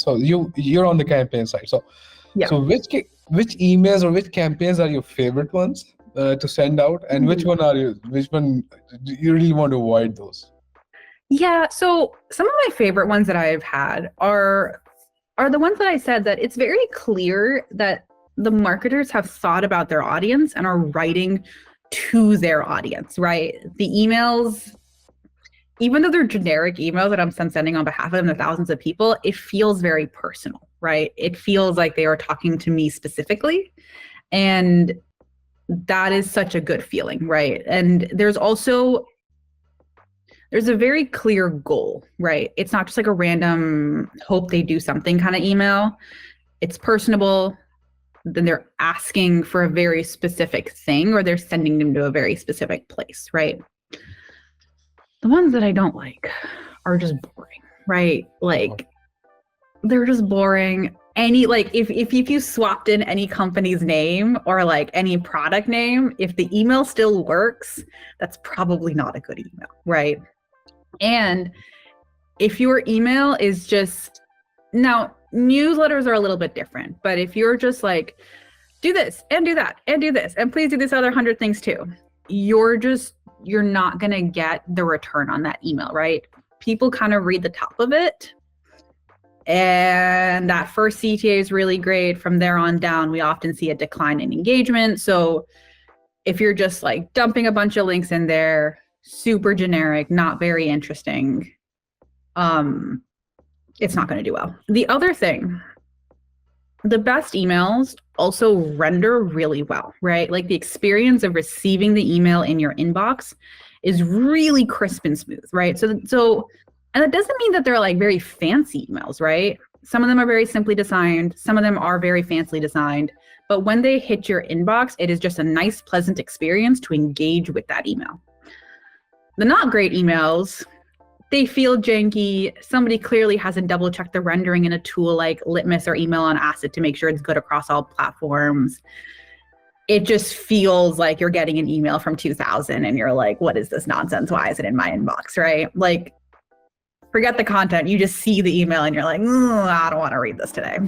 So you're on the campaign side. So Yeah. so which emails or which campaigns are your favorite ones to send out, and which one do you really want to avoid those? Yeah, so some of my favorite ones that I've had are the ones that I said that it's very clear that the marketers have thought about their audience and are writing to their audience, right? The emails, even though they're generic emails that I'm sending on behalf of them to thousands of people, it feels very personal, right? It feels like they are talking to me specifically. And that is such a good feeling, right? And there's a very clear goal, right? It's not just like a random hope they do something kind of email. It's personable. Then they're asking for a very specific thing, or they're sending them to a very specific place, right? The ones that I don't like are just boring, right? Like, they're just boring. If you swapped in any company's name or like any product name, if the email still works, that's probably not a good email, right? And if your email is just, now newsletters are a little bit different, but if you're just like, do this and do that and do this, and please do this other 100 things too, you're not going to get the return on that email, right? People kind of read the top of it. And that first CTA is really great. From there on down, we often see a decline in engagement. So if you're just like dumping a bunch of links in there, super generic, not very interesting, it's not going to do well. The other thing, the best emails also render really well, right? Like the experience of receiving the email in your inbox is really crisp and smooth, right? So, and that doesn't mean that they're like very fancy emails, right? Some of them are very simply designed. Some of them are very fancily designed. But when they hit your inbox, it is just a nice, pleasant experience to engage with that email. The not great emails, they feel janky. Somebody clearly hasn't double checked the rendering in a tool like Litmus or Email on Acid to make sure it's good across all platforms. It just feels like you're getting an email from 2000 and you're like, what is this nonsense? Why is it in my inbox, right? Like, forget the content. You just see the email and you're like, I don't want to read this today.